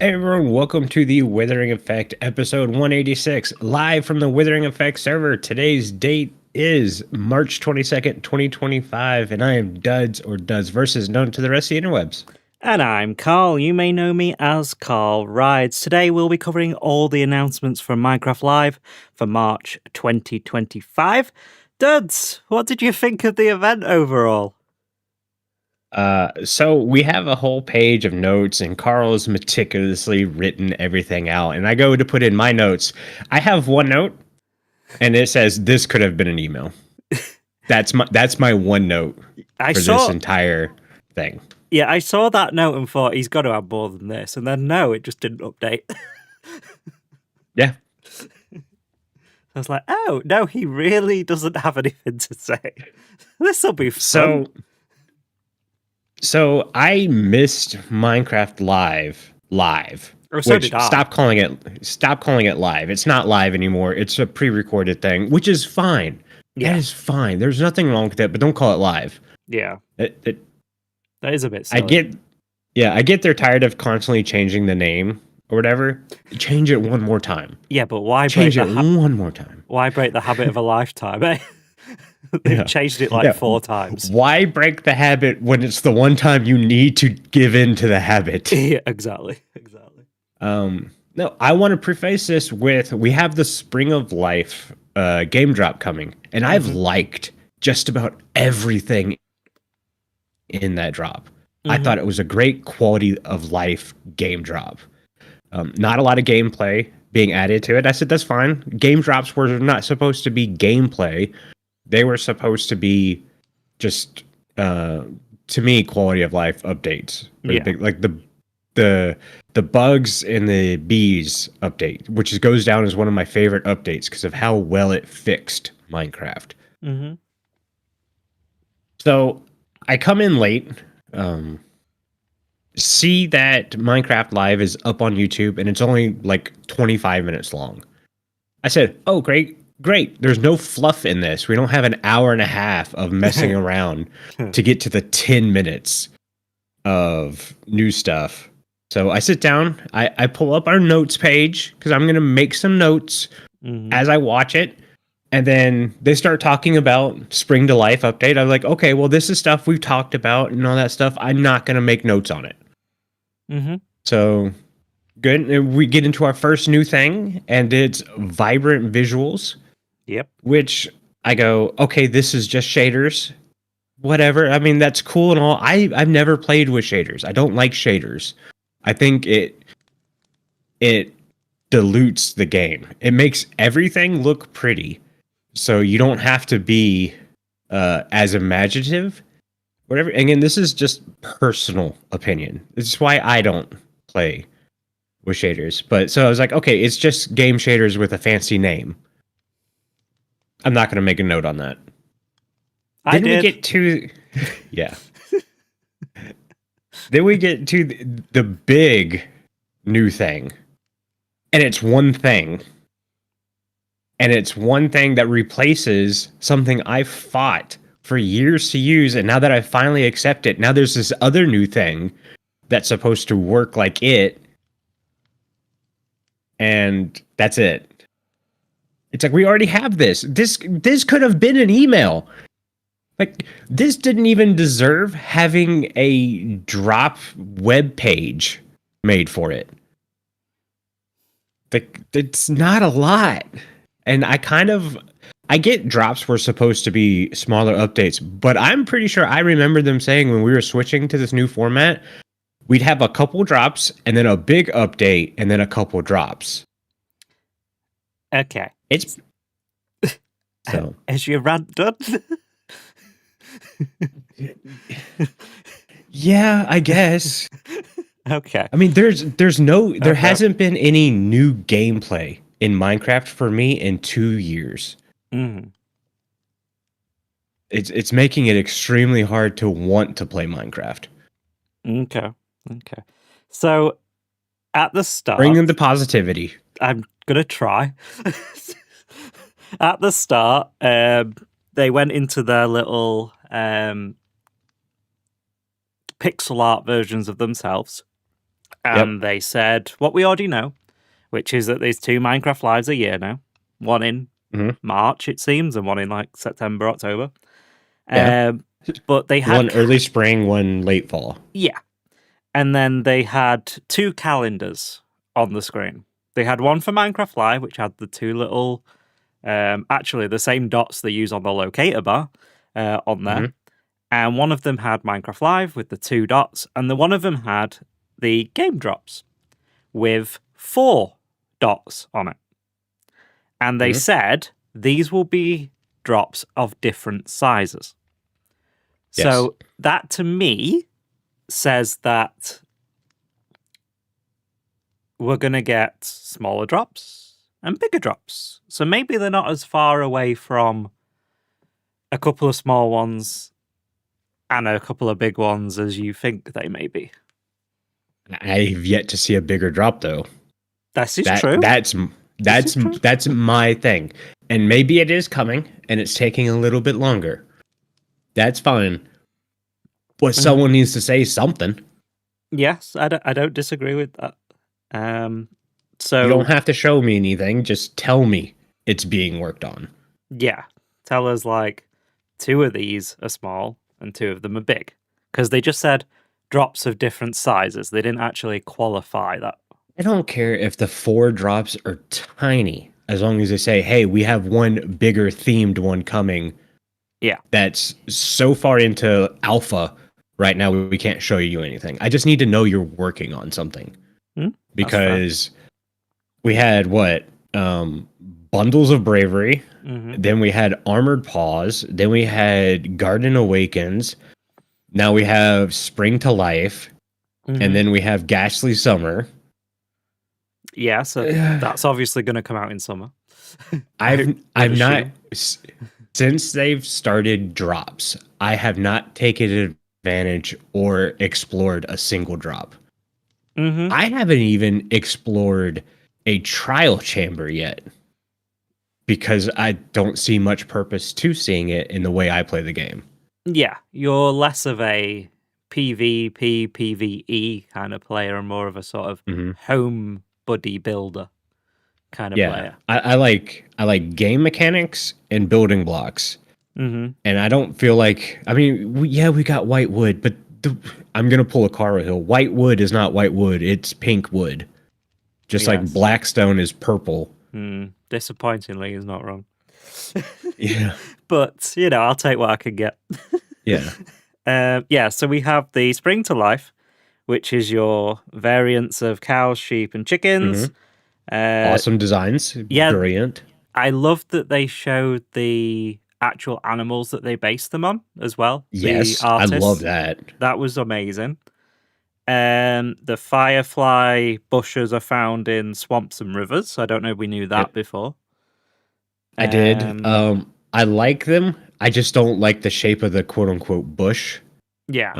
Hey everyone, welcome to the Withering Effect episode 186, live from the Withering Effect server. Today's date is March 22nd, 2025, and I am Duds or Duds versus known to the rest of the interwebs. And I'm Carl. You may know me as Carl Rides. Today we'll be covering all the announcements from Minecraft Live for March 2025. Duds, what did you think of the event overall? So we have a whole page of notes, and Carl's meticulously written everything out. And I go to put in my notes. I have one note, and it says this could have been an email. That's my one note for this entire thing. Yeah, I saw that note and thought he's got to have more than this, and then no, it just didn't update. Yeah. I was like, oh no, he really doesn't have anything to say. This will be fun. So I missed Minecraft live. Or so did I. Stop calling it live. It's not live anymore. It's a pre-recorded thing, which is fine. Yeah. That is fine. There's nothing wrong with that, but don't call it live. Yeah. That is a bit silly. I get they're tired of constantly changing the name or whatever. Change it one more time. Yeah, but why change it one more time? Why break the habit of a lifetime, eh? They've changed it like 4 times. Why break the habit when it's the one time you need to give in to the habit? Yeah, exactly. No, I want to preface this with we have the Spring of Life game drop coming, and I've liked just about everything in that drop. I thought it was a great quality of life game drop. Not a lot of gameplay being added to it. I said, that's fine. Game drops were not supposed to be gameplay. They were supposed to be just, to me, quality of life updates. Yeah. Like the bugs in the bees update, which goes down as one of my favorite updates because of how well it fixed Minecraft. Mm-hmm. So I come in late, see that Minecraft Live is up on YouTube, and it's only like 25 minutes long. I said, oh, great. There's no fluff in this. We don't have an hour and a half of messing around to get to the 10 minutes of new stuff. So I sit down, I pull up our notes page because I'm going to make some notes as I watch it. And then they start talking about Spring to Life update. I'm like, okay, well, this is stuff we've talked about and all that stuff. I'm not going to make notes on it. Mm-hmm. So good. And we get into our first new thing, and it's vibrant visuals. Yep. Which I go, okay, this is just shaders. Whatever. I mean, that's cool and all. I've never played with shaders. I don't like shaders. I think it dilutes the game. It makes everything look pretty. So you don't have to be as imaginative. Whatever. Again, this is just personal opinion. This is why I don't play with shaders. But so I was like, okay, it's just game shaders with a fancy name. I'm not going to make a note on that. Then we get to, yeah. Then we get to the big new thing. And it's one thing. And it's one thing that replaces something I fought for years to use. And now that I finally accept it, now there's this other new thing that's supposed to work like it. And that's it. It's like, we already have this. This could have been an email. Like, this didn't even deserve having a drop web page made for it. Like, it's not a lot. And I get drops were supposed to be smaller updates, but I'm pretty sure I remember them saying when we were switching to this new format, we'd have a couple drops and then a big update and then a couple drops. Okay. It's so. Is your rant done? Yeah, I guess. Okay. I mean, there hasn't been any new gameplay in Minecraft for me in 2 years. Mm. It's making it extremely hard to want to play Minecraft. Okay. So at the start, bring in the positivity. I'm gonna try. At the start, they went into their little pixel art versions of themselves, And they said what we already know, which is that there's 2 Minecraft Lives a year now. One in March, it seems, and one in like September, October. Yeah. But they had one early spring, one late fall. Yeah. And then they had 2 calendars on the screen. They had one for Minecraft Live, which had the 2 little, actually the same dots they use on the locator bar on there. And one of them had Minecraft Live with the 2 dots, and the one of them had the game drops with 4 dots on it. And they said these will be drops of different sizes. Yes. So that to me says that we're going to get smaller drops and bigger drops. So maybe they're not as far away from a couple of small ones and a couple of big ones as you think they may be. I've yet to see a bigger drop, though. This is true. That's my thing. And maybe it is coming, and it's taking a little bit longer. That's fine. But someone needs to say something. Yes, I don't disagree with that. So you don't have to show me anything. Just tell me it's being worked on. Yeah. Tell us, like, 2 of these are small and 2 of them are big. Because they just said drops of different sizes. They didn't actually qualify that. I don't care if the 4 drops are tiny, as long as they say, hey, we have one bigger themed one coming. Yeah. That's so far into alpha right now, we can't show you anything. I just need to know you're working on something. Because we had Bundles of Bravery, then we had Armored Paws, then we had Garden Awakens, now we have Spring to Life, and then we have Ghastly Summer. Yeah, so that's obviously going to come out in summer. I've not, since they've started drops, I have not taken advantage or explored a single drop. I haven't even explored a trial chamber yet because I don't see much purpose to seeing it in the way I play the game. Yeah, you're less of a PvP, PvE kind of player and more of a sort of home buddy builder kind of player. I like game mechanics and building blocks. And I don't feel like, I mean, we got white wood, but I'm going to pull a Caro Hill. White wood is not white wood. It's pink wood. Just like Blackstone is purple. Disappointingly, he's not wrong. Yeah. But, I'll take what I can get. Yeah. So we have the Spring to Life, which is your variants of cows, sheep, and chickens. Awesome designs. Yeah. Brilliant. I love that they showed the actual animals that they based them on as well. Yes, I love that. That was amazing. The firefly bushes are found in swamps and rivers. I don't know if we knew that before. I did. I like them. I just don't like the shape of the quote unquote bush. Yeah.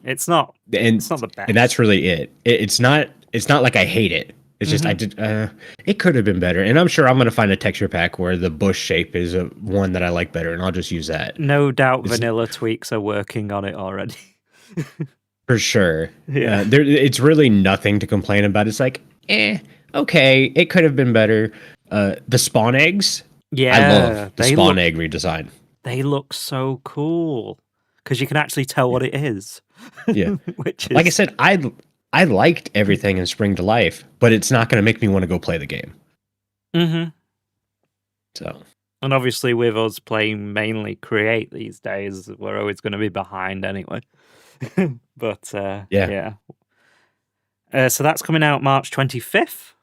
It's not the best. And that's really it. It's not like I hate it. It's just it could have been better, and I'm sure I'm gonna find a texture pack where the bush shape is one that I like better, and I'll just use that. No doubt, Vanilla Tweaks are working on it already. For sure. Yeah, it's really nothing to complain about. It's like, okay, it could have been better. The spawn eggs, I love the spawn egg redesign. They look so cool because you can actually tell what it is. Yeah, which is... like I said, I liked everything in Spring to Life, but it's not going to make me want to go play the game. So, and obviously with us playing mainly Create these days, we're always going to be behind anyway. But yeah. So that's coming out March 25th,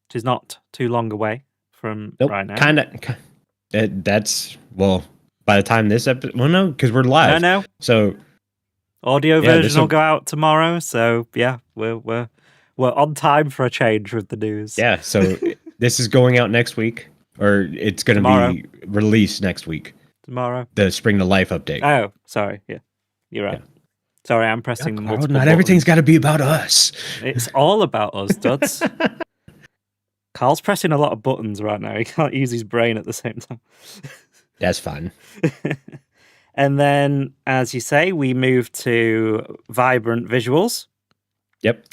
which is not too long away from right now. Kind of. That's, well, by the time this episode, well, no, because we're live. No. So. Audio version will go out tomorrow, so yeah, we're on time for a change with the news. Yeah, so this is going out next week, or it's going to be released next week. Tomorrow. The Spring to Life update. Oh, sorry. Yeah, you're right. Yeah. Sorry, I'm pressing the multiple Not buttons. everything's got to be about us. It's all about us, duds. Carl's pressing a lot of buttons right now. He can't use his brain at the same time. That's fine. And then, as you say, we move to vibrant visuals. Yep.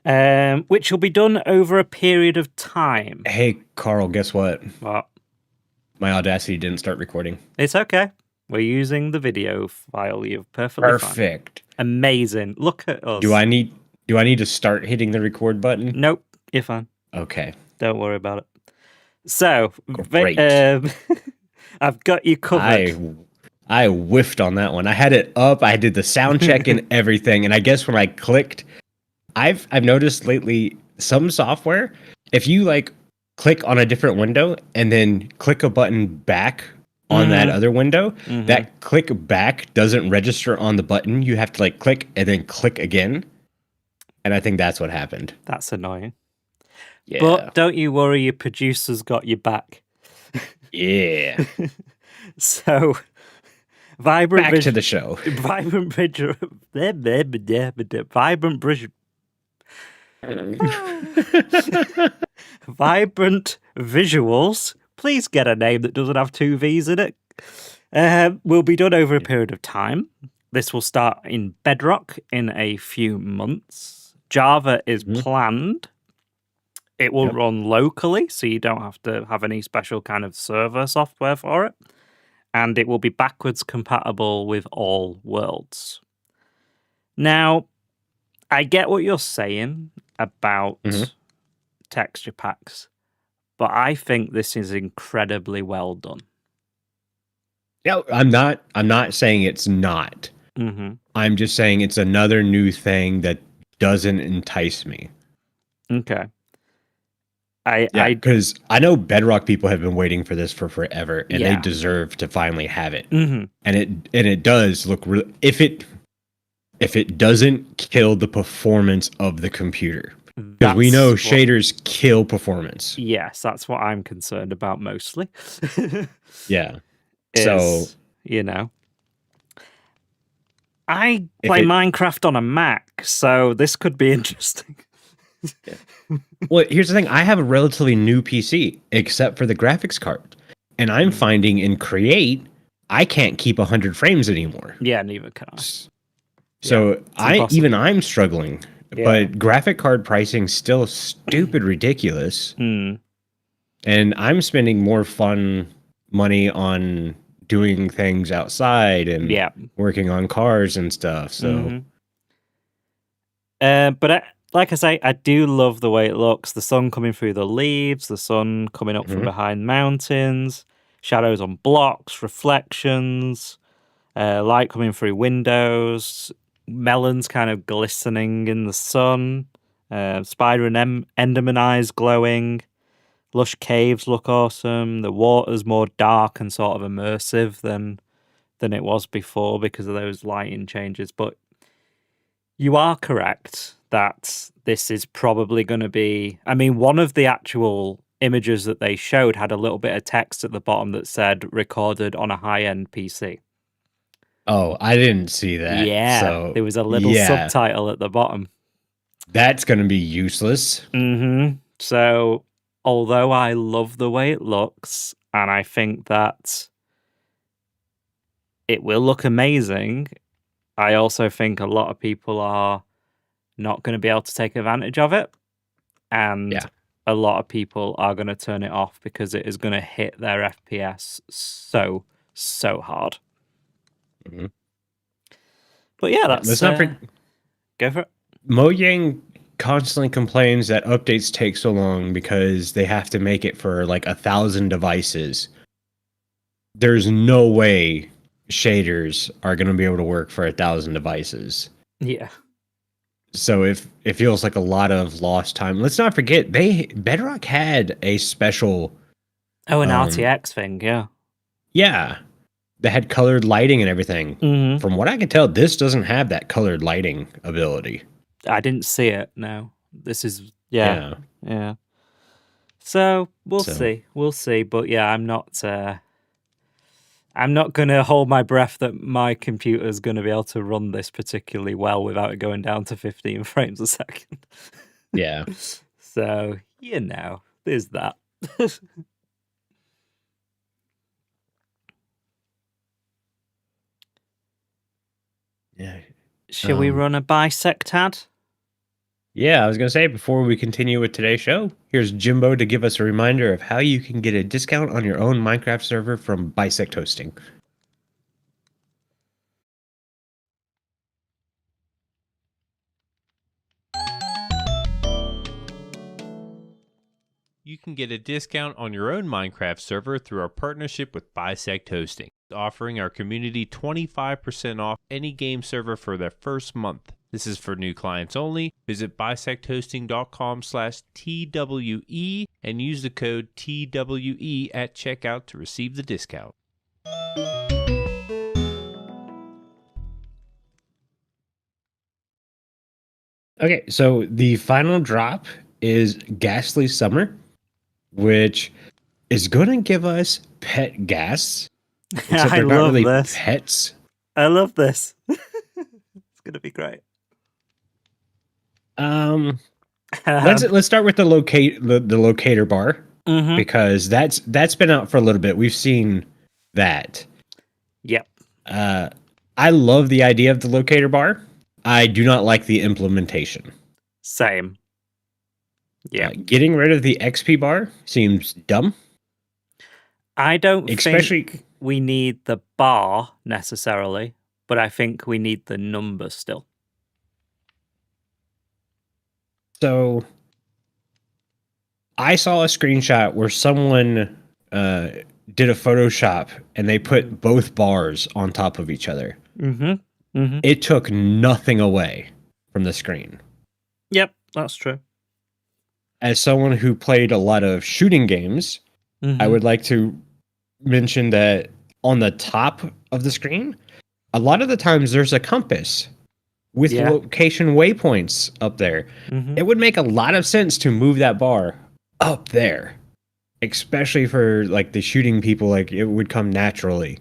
which will be done over a period of time. Hey, Carl, guess what? What? My Audacity didn't start recording. It's okay. We're using the video file. You're perfectly fine. Perfect. Amazing. Look at us. Do I need to start hitting the record button? Nope. You're fine. Okay. Don't worry about it. So, Great. I've got you covered. I whiffed on that one. I had it up. I did the sound check and everything. And I guess when I clicked, I've noticed lately some software, if you like click on a different window and then click a button back on that other window, that click back doesn't register on the button. You have to like click and then click again. And I think that's what happened. That's annoying. Yeah. But don't you worry, your producer's got your back. Yeah. So, vibrant Back to the show. Vibrant visuals. Please get a name that doesn't have two V's in it. Will be done over a period of time. This will start in Bedrock in a few months. Java is planned. It will run locally, so you don't have to have any special kind of server software for it. And it will be backwards compatible with all worlds. Now, I get what you're saying about texture packs, but I think this is incredibly well done. Yeah, I'm not saying it's not. I'm just saying it's another new thing that doesn't entice me. Okay. Because I know Bedrock people have been waiting for this for forever, and they deserve to finally have it. And it does look really. If it doesn't kill the performance of the computer, because we know shaders kill performance. Yes, that's what I'm concerned about mostly. Yeah. So you know, I play Minecraft on a Mac, so this could be interesting. Well, here's the thing. I have a relatively new PC, except for the graphics card. And I'm finding in Create, I can't keep 100 frames anymore. Yeah, neither can I. So I'm struggling. Yeah. But graphic card pricing still stupid ridiculous. And I'm spending more fun money on doing things outside and working on cars and stuff. So but like I say, I do love the way it looks. The sun coming through the leaves, the sun coming up from behind mountains, shadows on blocks, reflections, light coming through windows, melons kind of glistening in the sun, spider and enderman eyes glowing, lush caves look awesome. The water's more dark and sort of immersive than it was before because of those lighting changes. But you are correct that this is probably going to be... I mean, one of the actual images that they showed had a little bit of text at the bottom that said recorded on a high-end PC. Oh, I didn't see that. Yeah, so, there was a little subtitle at the bottom. That's going to be useless. So, although I love the way it looks, and I think that it will look amazing, I also think a lot of people are not going to be able to take advantage of it. And a lot of people are going to turn it off because it is going to hit their FPS so hard. But yeah, that's... Let's not go for it. Mojang constantly complains that updates take so long because they have to make it for like 1,000 devices. There's no way shaders are going to be able to work for 1,000 devices. Yeah. So it feels like a lot of lost time. Let's not forget Bedrock had a special an RTX thing, yeah, that had colored lighting and everything. From what I can tell, this doesn't have that colored lighting ability. I didn't see it. No, this is yeah. So we'll see. But yeah, I'm not going to hold my breath that my computer's going to be able to run this particularly well without it going down to 15 frames a second. Yeah. So, there's that. Yeah. Shall we run a bisect ad? Yeah, I was going to say, before we continue with today's show, here's Jimbo to give us a reminder of how you can get a discount on your own Minecraft server from Bisect Hosting. You can get a discount on your own Minecraft server through our partnership with Bisect Hosting, offering our community 25% off any game server for their first month. This is for new clients only. Visit bisecthosting.com/TWE and use the code TWE at checkout to receive the discount. Okay, so the final drop is Ghastly Summer, which is going to give us pet gas, except I they're not love really this. pets. I love this. It's going to be great. Let's start with the locator bar, Mhm. because that's been out for a little bit. We've seen that. Yep. I love the idea of the locator bar. I do not like the implementation. Same. Yeah. Getting rid of the XP bar seems dumb. I don't Especially- think we need the bar necessarily, but I think we need the number still. So I saw a screenshot where someone did a Photoshop and they put both bars on top of each other. It took nothing away from the screen. Yep, that's true. As someone who played a lot of shooting games, I would like to mention that on the top of the screen, a lot of the times there's a compass with location waypoints up there. It would make a lot of sense to move that bar up there, especially for like the shooting people. Like, it would come naturally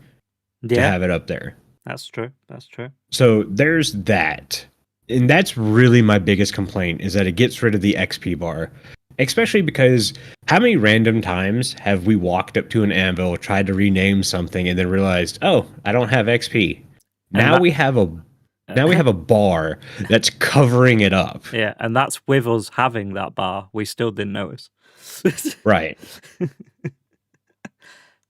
to have it up there. That's true. That's true. So there's that. And that's really my biggest complaint, is that it gets rid of the XP bar. Especially because how many random times have we walked up to an anvil, tried to rename something, and then realized, oh, I don't have XP. Now we have a bar that's covering it up. Yeah, and that's with us having that bar. We still didn't notice. Right.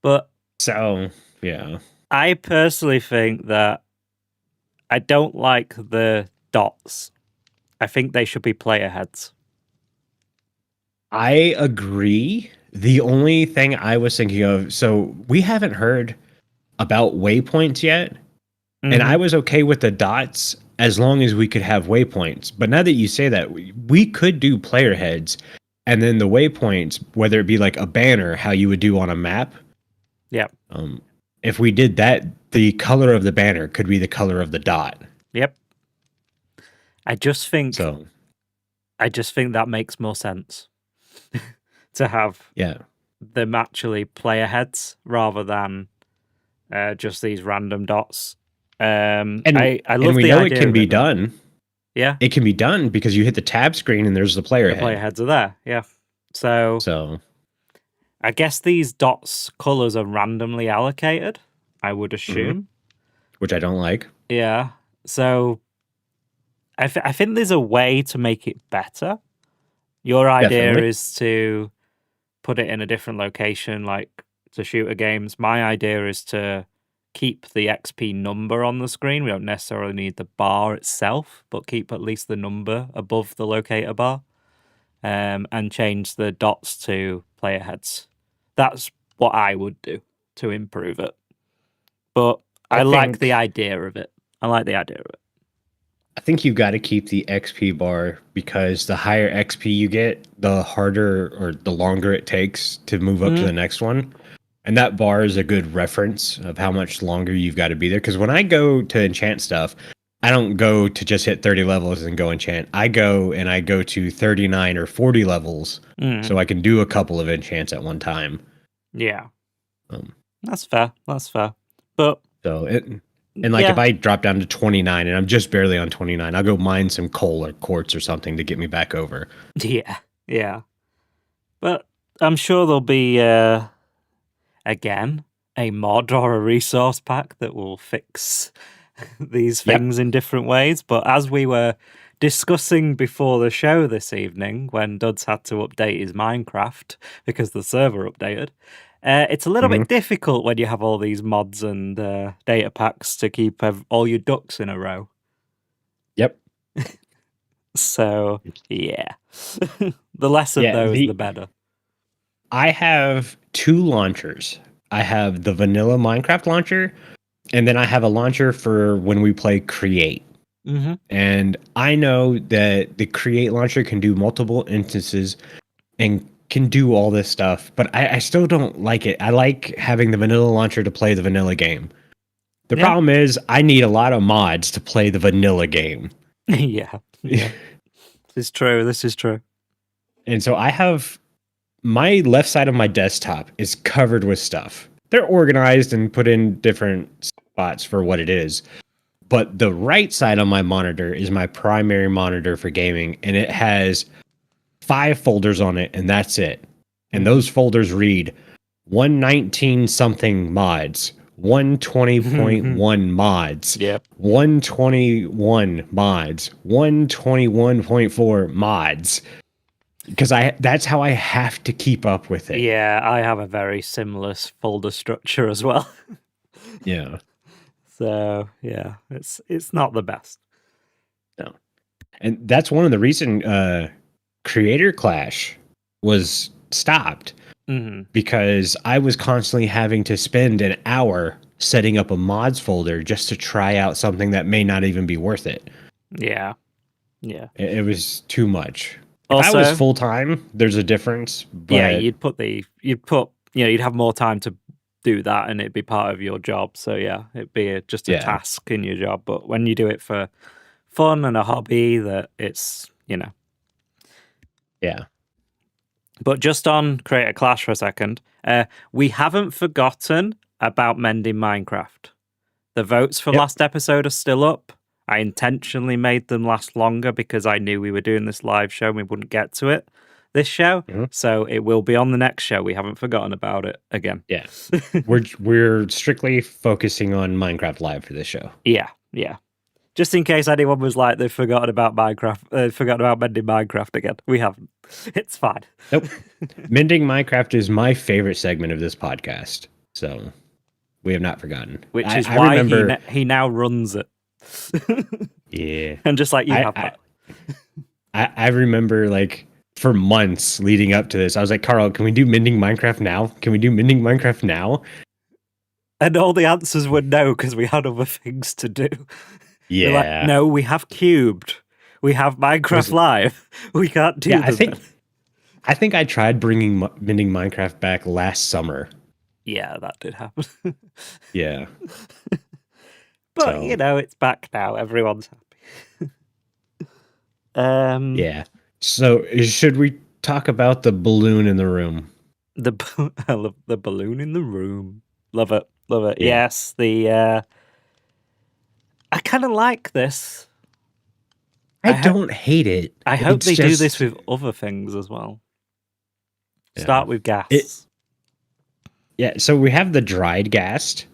But so, yeah. I personally think that I don't like the dots. I think they should be player heads. I agree. The only thing I was thinking of, so we haven't heard about waypoints yet, and I was okay with the dots as long as we could have waypoints. But now that you say that, we could do player heads, and then the waypoints, whether it be like a banner, how you would do on a map. Yep. If we did that, the color of the banner could be the color of the dot. Yep. I just think So. I just think that makes more sense to have them actually player heads rather than just these random dots. And I love we the know idea it can of be it. done. Yeah, it can be done because you hit the tab screen and there's the player head. Player heads are there. Yeah, so I guess these dots colors are randomly allocated, I would assume, which I don't like. Yeah, so I think there's a way to make it better. Your idea is to put it in a different location, like to shooter games. My idea is to keep the XP number on the screen. We don't necessarily need the bar itself, but keep at least the number above the locator bar, and change the dots to player heads. That's what I would do to improve it. But I like the idea of it. I think you got to keep the XP bar, because the higher XP you get, the harder or the longer it takes to move up to the next one. And that bar is a good reference of how much longer you've got to be there. Because when I go to enchant stuff, I don't go to just hit 30 levels and go enchant. I go to 39 or 40 levels so I can do a couple of enchants at one time. Yeah. That's fair. But if I drop down to 29 and I'm just barely on 29, I'll go mine some coal or quartz or something to get me back over. Yeah. But I'm sure there'll be, again, a mod or a resource pack that will fix these things in different ways. But as we were discussing before the show this evening when Duds had to update his Minecraft because the server updated. It's a little bit difficult when you have all these mods and data packs to keep all your ducks in a row. Yep. So, yeah. The less of those, the better. I have 2 launchers. I have the vanilla Minecraft launcher, and then I have a launcher for when we play Create. Mm-hmm. And I know that the Create launcher can do multiple instances and can do all this stuff, but I still don't like it. I like having the vanilla launcher to play the vanilla game. The problem is I need a lot of mods to play the vanilla game. Yeah. This is true. And so I have my left side of my desktop is covered with stuff. They're organized and put in different spots for what it is. But the right side of my monitor is my primary monitor for gaming, and it has 5 folders on it, and that's it. And those folders read 119 something mods, 120.1 mods, 121 mods, 121.4 mods. Because that's how I have to keep up with it. Yeah, I have a very similar folder structure as well. Yeah. So yeah, it's not the best. No. And that's one of the reason Creator Clash was stopped. Because I was constantly having to spend an hour setting up a mods folder just to try out something that may not even be worth it. Yeah. Yeah. It was too much. Also, if I was full time, there's a difference. But yeah, you'd have more time to do that, and it'd be part of your job. So yeah, it'd be just a task in your job. But when you do it for fun and a hobby, that it's yeah. But just on Creator Clash for a second, we haven't forgotten about mending Minecraft. The votes for last episode are still up. I intentionally made them last longer because I knew we were doing this live show and we wouldn't get to it this show. So it will be on the next show. We haven't forgotten about it again. Yeah. we're strictly focusing on Minecraft Live for this show. Yeah. Just in case anyone was like, they've forgotten about Minecraft, forgotten about mending Minecraft again. We haven't. It's fine. Nope. Mending Minecraft is my favorite segment of this podcast. So we have not forgotten. Which is why he now runs it. Yeah. And just like you have that. I remember like for months leading up to this, I was like, Carl, can we do mending Minecraft now? Can we do mending Minecraft now? And all the answers were no, because we had other things to do. Yeah. Like, no, we have Cubed. We have Minecraft Live. We can't do that. I think I tried bringing mending Minecraft back last summer. Yeah, that did happen. Yeah. But, it's back now. Everyone's happy. Yeah. So, should we talk about the balloon in the room? I love the balloon in the room. Love it. Love it. Yeah. Yes, I kind of like this. I don't hate it. I hope they do this with other things as well. Yeah. Start with gas. So we have the dried ghast,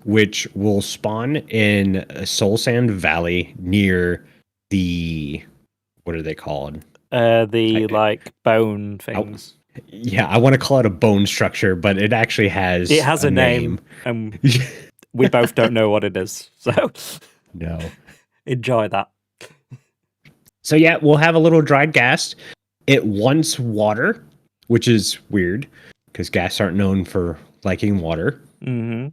which will spawn in Soul Sand Valley near the, what are they called? Bone things. Yeah, I want to call it a bone structure, but it actually has a name. And we both don't know what it is. So no. Enjoy that. So yeah, we'll have a little dried ghast. It wants water, which is weird because ghasts aren't known for liking water. Mm-hmm.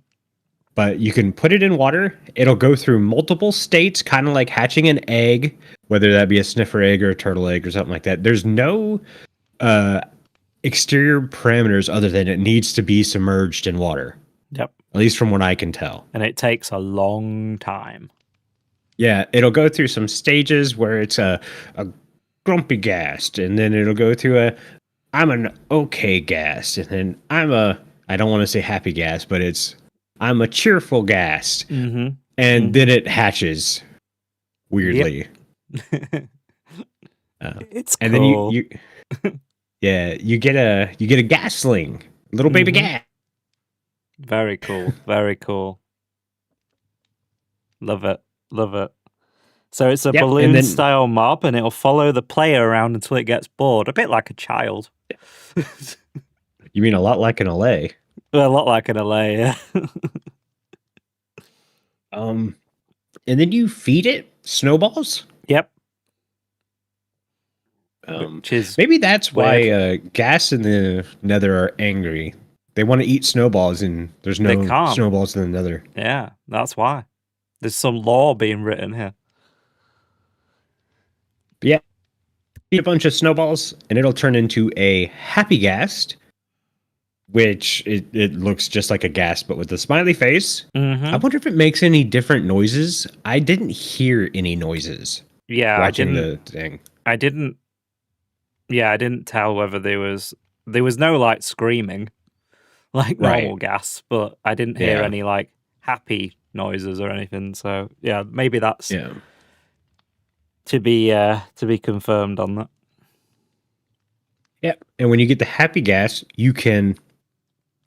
But you can put it in water. It'll go through multiple states, kind of like hatching an egg, whether that be a sniffer egg or a turtle egg or something like that. There's no exterior parameters other than it needs to be submerged in water. Yep. At least from what I can tell. And it takes a long time. Yeah, it'll go through some stages where it's a grumpy ghast, and then it'll go through I'm an okay ghast, and then I don't want to say happy ghast, but I'm a cheerful ghast. Mm-hmm. And then it hatches weirdly. Yep. It's and cool. Then you get a gasling, little baby gas. Very cool. Very cool. Love it. Love it. So it's a Yep, and balloon then- style mob, and it'll follow the player around until it gets bored. A bit like a child. You mean a lot like an LA. A lot like an LA, yeah. And then you feed it snowballs. Yep. Which is maybe that's why weird. Gas and the Nether are angry. They want to eat snowballs, and there's They no can't. snowballs in the Nether. Yeah, that's why. There's some law being written here. But yeah, eat a bunch of snowballs, and it'll turn into a happy ghast, which it looks just like a ghast, but with a smiley face. Mm-hmm. I wonder if it makes any different noises. I didn't hear any noises Yeah, watching the thing. I didn't tell whether there was no like screaming like Right. normal gas, but I didn't hear Yeah. any like happy noises or anything. So yeah, maybe that's Yeah. to be confirmed on that. Yeah. And when you get the happy gas, you can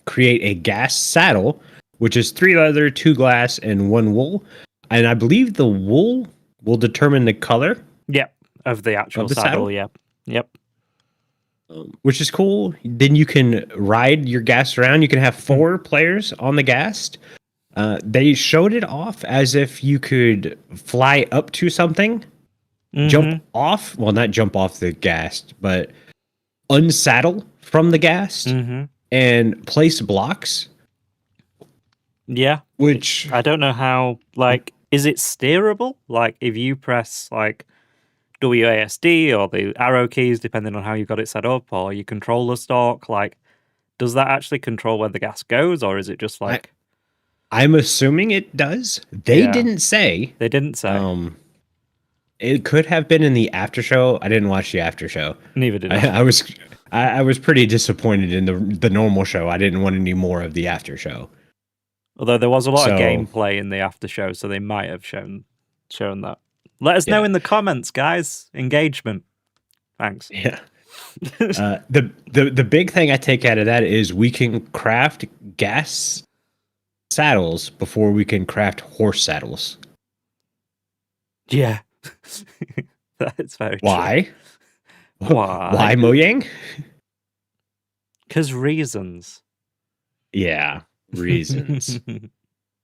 create a gas saddle, which is 3 leather, 2 glass, and 1 wool. And I believe the wool will determine the color, Yep, of the actual Of the saddle. saddle? Yep, yep. which is cool. Then you can ride your gas around. You can have 4 players on the ghast. They showed it off as if you could fly up to something, jump off. Well, not jump off the ghast, but unsaddle from the ghast and place blocks. Yeah, Which I don't know how. Like, is it steerable? Like, if you press like WASD or the arrow keys, depending on how you got it set up, or you control the stalk, like, does that actually control where the gas goes, or is it just like? I'm assuming it does. They Yeah. didn't say. They didn't say. It could have been in the after show. I didn't watch the after show. Neither did I. I was pretty disappointed in the normal show. I didn't want any more of the after show. Although there was a lot of So- gameplay in the after show, so they might have shown that. Let us know Yeah. in the comments, guys. Engagement. Thanks. Yeah. The big thing I take out of that is we can craft gas saddles before we can craft horse saddles. Yeah. That's very Why? true. Why? Why, Mojang? Because reasons. Yeah, reasons.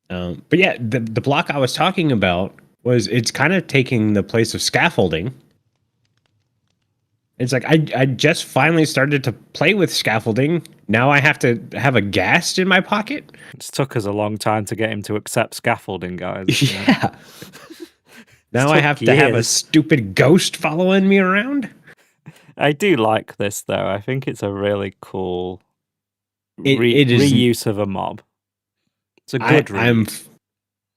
But yeah, the block I was talking about was it's kind of taking the place of scaffolding. It's like I just finally started to play with scaffolding. Now I have to have a ghast in my pocket. It took us a long time to get him to accept scaffolding, guys. you know? Yeah. Now I took have to have a years. stupid ghost following me around. I do like this, though. I think it's a really cool It is- reuse of a mob. It's a good reuse.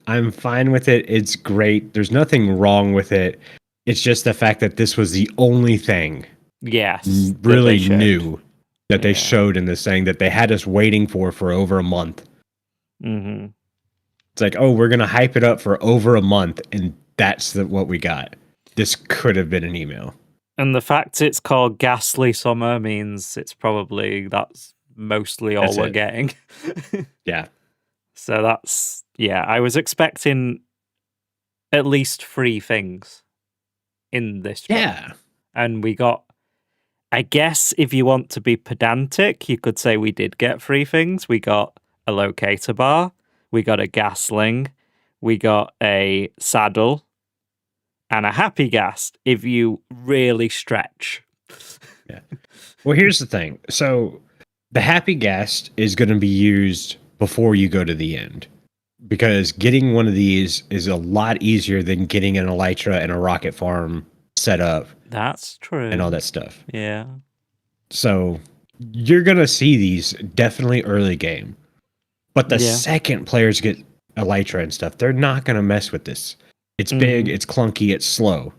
I'm fine with it. It's great. There's nothing wrong with it. It's just the fact that this was the only thing Yes. that really they showed. new that they Yeah. showed in this thing that they had us waiting for over a month. Mm-hmm. It's like, oh, we're gonna hype it up for over a month, and that's what we got. This could have been an email. And the fact it's called Ghastly Summer means that's mostly all That's we're it. getting. Yeah. So that's, yeah, I was expecting at least 3 things in this drop. Yeah. And we got, I guess if you want to be pedantic, you could say we did get 3 things. We got a locator bar, we got a gasling, we got a saddle, and a happy ghast if you really stretch. Yeah. Well, here's the thing. So the happy ghast is going to be used before you go to the end, because getting one of these is a lot easier than getting an elytra and a rocket farm set up That's true. and all that stuff. Yeah. So you're going to see these definitely early game. But the Yeah. second players get elytra and stuff, they're not going to mess with this. It's big, it's clunky, it's slow.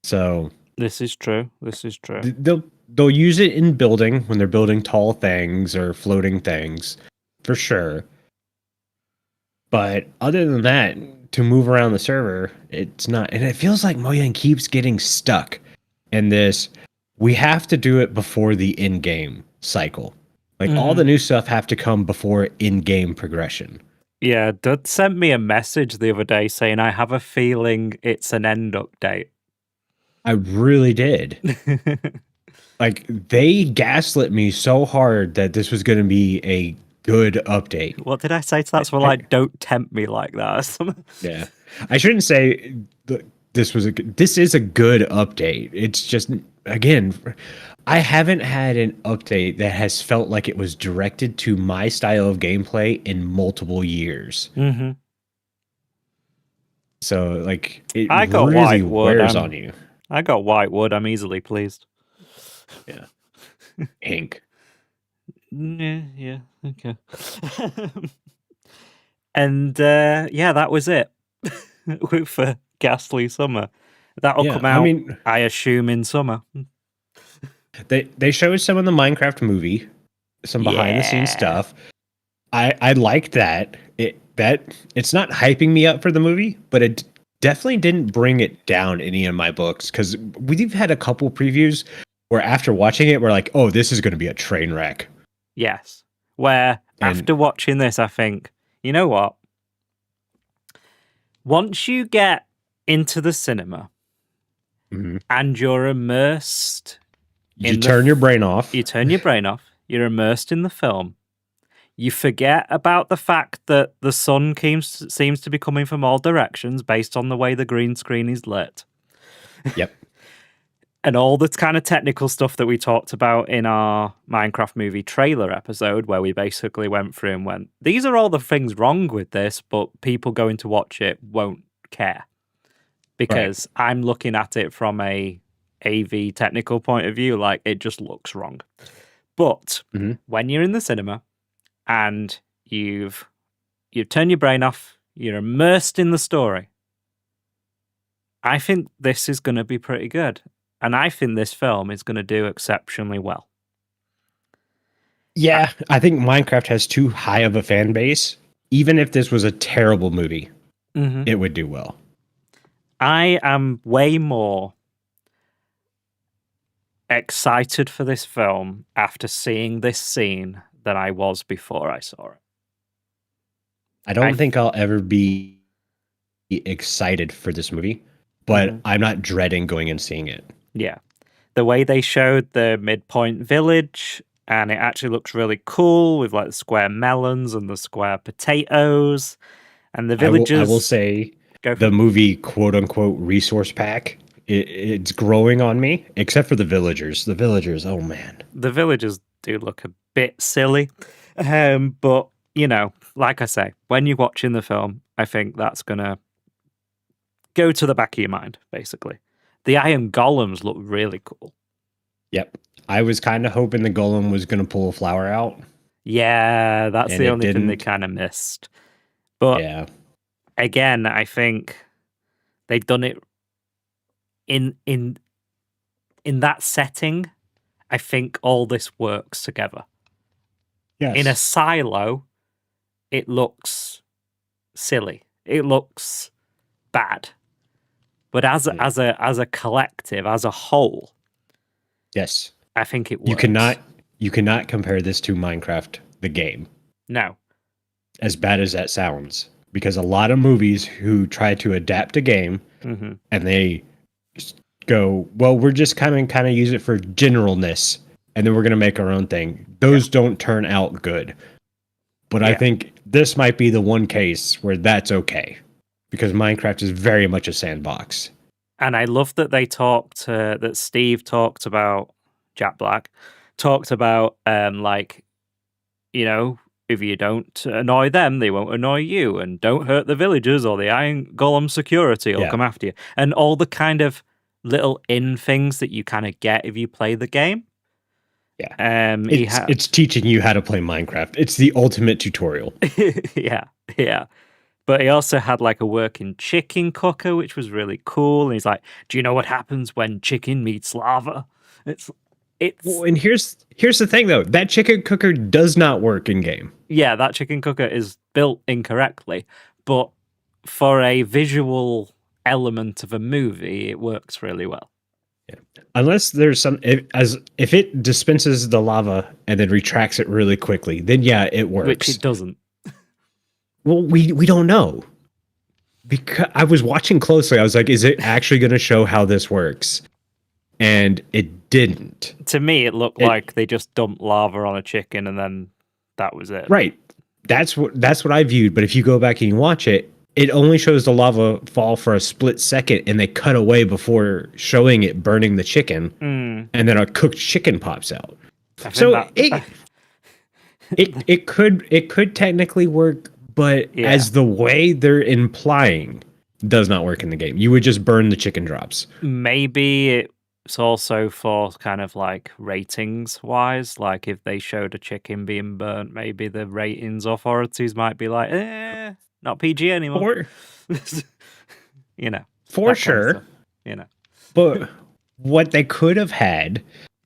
So This is true. This is true. they'll use it in building when they're building tall things or floating things, for sure. But other than that, to move around the server, it's not. And it feels like Mojang keeps getting stuck in this. We have to do it before the in-game cycle. Like all the new stuff have to come before in-game progression. Yeah, Dud sent me a message the other day saying, I have a feeling it's an end update. I really did. Like, they gaslit me so hard that this was going to be a good update. What did I say to that? So like, don't tempt me like that or something. Yeah. I shouldn't say this is a good update. It's just, again, I haven't had an update that has felt like it was directed to my style of gameplay in multiple years. Mm-hmm. So, like, it I got really white wood. wears on you. I got white wood. I'm easily pleased. Yeah. Ink. Yeah, okay. And yeah, that was it for Ghastly Summer. That'll come out, I assume, in summer. They showed some of the Minecraft movie, some behind the scenes stuff. I liked that. It's not hyping me up for the movie, but it definitely didn't bring it down any of my books, because we've had a couple previews where after watching it, we're like, oh, this is going to be a train wreck. Yes. Where after watching this, I think, you know what? Once you get into the cinema and you're immersed, you turn your brain off. You turn your brain off. You're immersed in the film. You forget about the fact that the sun seems to be coming from all directions based on the way the green screen is lit. Yep. And all the kind of technical stuff that we talked about in our Minecraft movie trailer episode, where we basically went through and went, these are all the things wrong with this, but people going to watch it won't care. Because I'm looking at it from a AV technical point of view, like, it just looks wrong. But when you're in the cinema and you've turned your brain off, you're immersed in the story, I think this is going to be pretty good. And I think this film is going to do exceptionally well. Yeah, I think Minecraft has too high of a fan base. Even if this was a terrible movie, it would do well. I am way more excited for this film after seeing this scene than I was before I saw it. I don't think I'll ever be excited for this movie, but I'm not dreading going and seeing it. Yeah. The way they showed the midpoint village, and it actually looks really cool with like the square melons and the square potatoes and the villagers. I will say the movie quote unquote resource pack, it's growing on me, except for the villagers. The villagers, oh man. The villagers do look a bit silly. But, you know, like I say, when you're watching the film, I think that's going to go to the back of your mind, basically. The iron golems look really cool. Yep. I was kind of hoping the golem was going to pull a flower out. Yeah, that's the only thing they kind of missed. But yeah, again, I think they've done it in that setting. I think all this works together. Yes. In a silo, it looks silly. It looks bad. But as a collective, as a whole, yes, I think it works. You cannot compare this to Minecraft, the game. No. As bad as that sounds, because a lot of movies who try to adapt a game and they go, well, we're just kind of use it for generalness, and then we're going to make our own thing. Those don't turn out good. But I think this might be the one case where that's okay, because Minecraft is very much a sandbox. And I love that they talked, that Steve talked about, Jack Black, talked about, like, you know, if you don't annoy them, they won't annoy you, and don't hurt the villagers or the Iron Golem security will come after you. And all the kind of little things that you kind of get if you play the game. Yeah. It's teaching you how to play Minecraft. It's the ultimate tutorial. Yeah. But he also had like a working chicken cooker, which was really cool. And he's like, do you know what happens when chicken meets lava? It's well, and here's the thing though, that chicken cooker does not work in game. Yeah, that chicken cooker is built incorrectly, but for a visual element of a movie, it works really well. Yeah. Unless there's if it dispenses the lava and then retracts it really quickly, then yeah, it works. Which it doesn't. Well, we don't know. Because I was watching closely. I was like, is it actually going to show how this works? And it didn't. To me, it looked like they just dumped lava on a chicken and then that was it. Right. That's what I viewed. But if you go back and you watch it, it only shows the lava fall for a split second, and they cut away before showing it burning the chicken, and then a cooked chicken pops out. So it could technically work, but as the way they're implying, does not work in the game. You would just burn the chicken drops. Maybe it's also for kind of like ratings wise. Like if they showed a chicken being burnt, maybe the ratings authorities might be like, not PG anymore. You know. For sure. You know. But what they could have had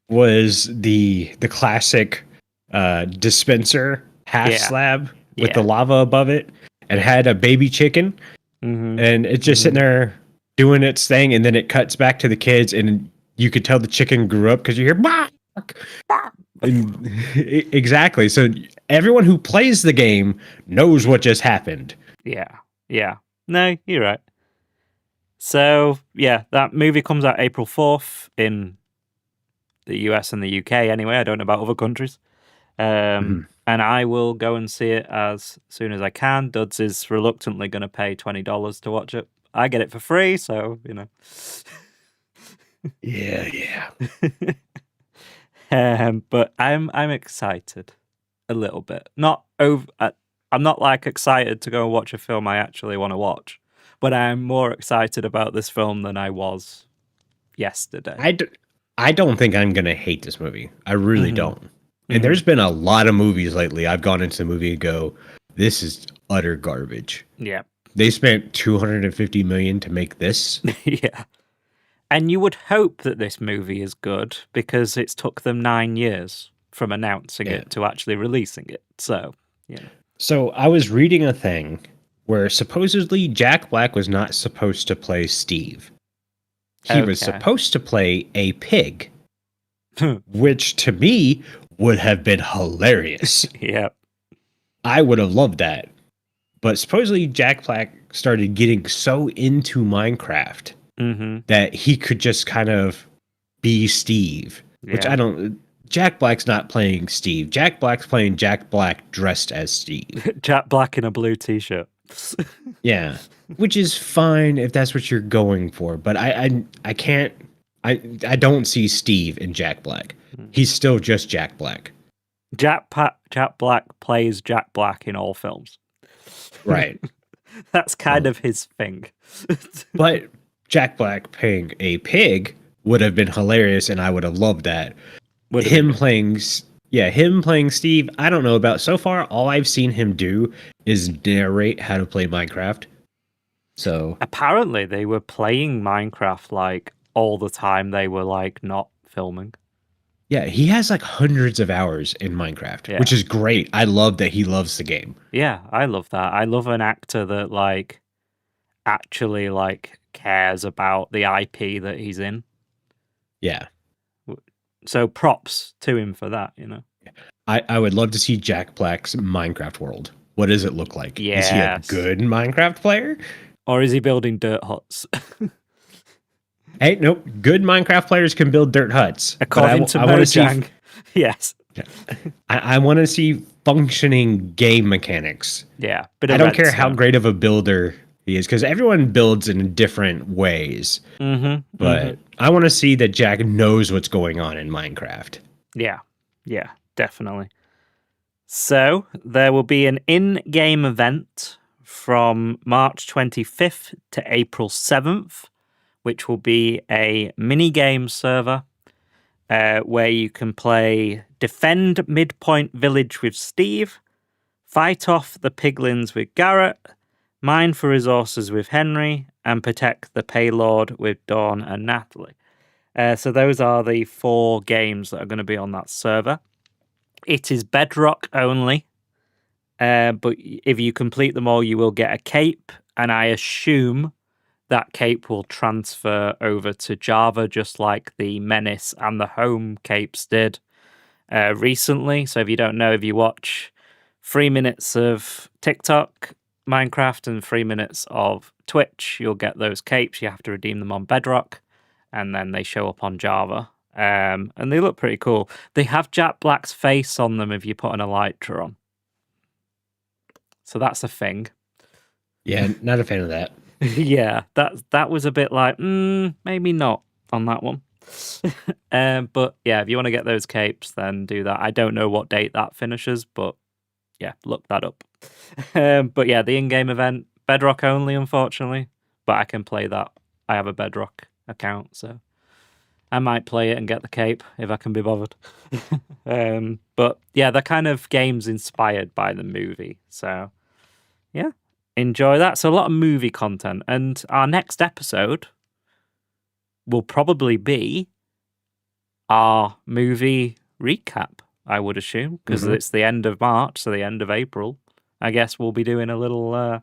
was the classic dispenser half slab with the lava above it, and had a baby chicken, and it's just sitting there doing its thing, and then it cuts back to the kids, and you could tell the chicken grew up because you hear bark. And, exactly. So everyone who plays the game knows what just happened. Yeah. No, you're right. So yeah, that movie comes out April 4th in the US and the UK. Anyway, I don't know about other countries. And I will go and see it as soon as I can. Duds is reluctantly going to pay $20 to watch it. I get it for free, so you know. Yeah. But I'm excited a little bit. Not over. I'm not like excited to go and watch a film I actually want to watch, but I'm more excited about this film than I was yesterday. I don't think I'm gonna hate this movie. I really don't. And there's been a lot of movies lately I've gone into the movie and go, this is utter garbage. Yeah. They spent $250 million to make this. Yeah. And you would hope that this movie is good because it's took them 9 years from announcing it to actually releasing it. So, yeah. So I was reading a thing where supposedly Jack Black was not supposed to play Steve. He was supposed to play a pig, which to me would have been hilarious. Yeah. I would have loved that. But supposedly Jack Black started getting so into Minecraft that he could just kind of be Steve, which I don't... Jack Black's not playing Steve. Jack Black's playing Jack Black dressed as Steve. Jack Black in a blue t-shirt. Yeah, which is fine if that's what you're going for. But I can't... I don't see Steve in Jack Black. He's still just Jack Black. Jack Black plays Jack Black in all films. Right. That's kind of his thing. But Jack Black playing a pig would have been hilarious, and I would have loved that. Him playing Steve, I don't know about. So far, all I've seen him do is narrate how to play Minecraft. So apparently they were playing Minecraft like all the time. They were like not filming. Yeah, he has like hundreds of hours in Minecraft, which is great. I love that he loves the game. Yeah, I love that. I love an actor that like actually like cares about the IP that he's in. Yeah. So props to him for that, you know. I would love to see Jack Black's Minecraft world. What does it look like? Yes. Is he a good Minecraft player? Or is he building dirt huts? Hey, nope. Good Minecraft players can build dirt huts. According to Mojang. Yes. I want to see functioning game mechanics. Yeah. I don't care how great of a builder he is, because everyone builds in different ways. But I want to see that Jack knows what's going on in Minecraft. Yeah, definitely. So there will be an in-game event from March 25th to April 7th, which will be a mini-game server where you can play Defend Midpoint Village with Steve, Fight Off the Piglins with Garrett, Mine for Resources with Henry, and Protect the Payload with Dawn and Natalie. So those are the 4 games that are going to be on that server. It is Bedrock only, but if you complete them all, you will get a cape, and I assume that cape will transfer over to Java, just like the Menace and the Home capes did recently. So if you don't know, if you watch 3 minutes of TikTok Minecraft and 3 minutes of Twitch, you'll get those capes. You have to redeem them on Bedrock, and then they show up on Java. And they look pretty cool. They have Jack Black's face on them if you put an elytra on. So that's a thing. Yeah, not a fan of that. Yeah, that was a bit like, maybe not on that one. But yeah, if you want to get those capes, then do that. I don't know what date that finishes, but yeah, look that up. But yeah, the in-game event, Bedrock only, unfortunately. But I can play that. I have a Bedrock account, so I might play it and get the cape if I can be bothered. But yeah, they're kind of games inspired by the movie. So yeah, enjoy that. So a lot of movie content. And our next episode will probably be our movie recap, I would assume, because it's the end of March, so the end of April. I guess we'll be doing a little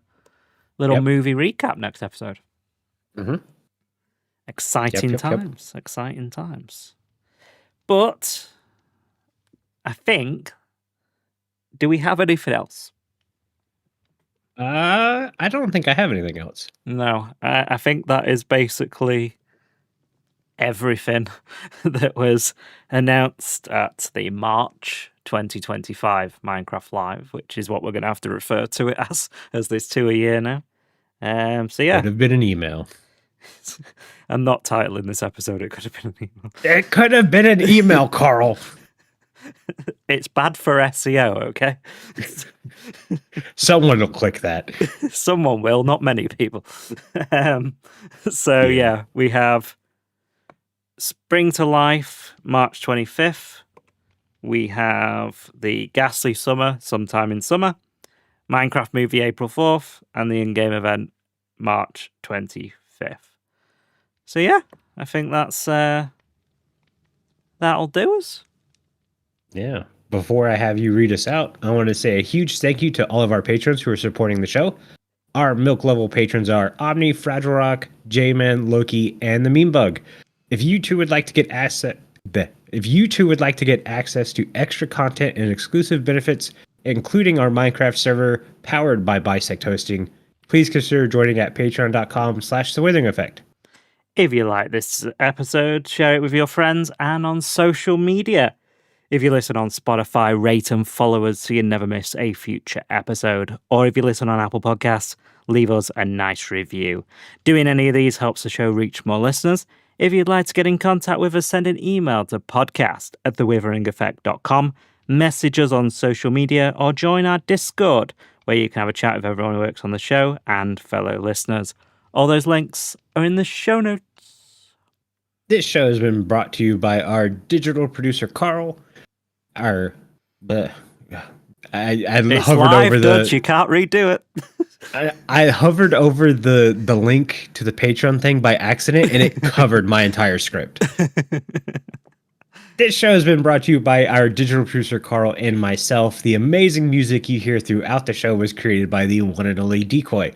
movie recap next episode. Exciting times. Exciting times. But I think, do we have anything else? I don't think I have anything else. No, I think that is basically everything that was announced at the March 2025 Minecraft Live, which is what we're going to have to refer to it as there's 2 a year now. So yeah, Could have been an email. I'm not titling this episode. It could have been an email. It could have been an email, Carl. It's bad for SEO, okay? Someone will click that. Someone will, not many people. So yeah, we have Spring to Life, March 25th. We have the Ghastly Summer, sometime in summer. Minecraft Movie, April 4th. And the in-game event, March 25th. So yeah, I think that's that'll do us. Yeah. Before I have you read us out, I want to say a huge thank you to all of our patrons who are supporting the show. Our milk level patrons are aubni, FragileRock, Jronman, Loki, and the Meme Bug. If you two would like to get access to extra content and exclusive benefits, including our Minecraft server powered by Bisect Hosting, please consider joining at patreon.com/The Withering Effect. If you like this episode, share it with your friends and on social media. If you listen on Spotify, rate and follow us so you never miss a future episode. Or if you listen on Apple Podcasts, leave us a nice review. Doing any of these helps the show reach more listeners. If you'd like to get in contact with us, send an email to podcast@thewitheringeffect.com, message us on social media, or join our Discord, where you can have a chat with everyone who works on the show and fellow listeners. All those links are in the show notes. This show has been brought to you by our digital producer, Carl. I It's hovered live, over Dutch, you can't redo it. I hovered over the link to the Patreon thing by accident, and it covered my entire script. This show has been brought to you by our digital producer, Carl, and myself. The amazing music you hear throughout the show was created by the one and only Decoy.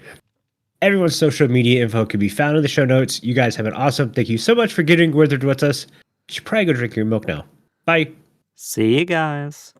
Everyone's social media info can be found in the show notes. You guys have been awesome. Thank you so much for getting withered with us. You should probably go drink your milk now. Bye. See you guys.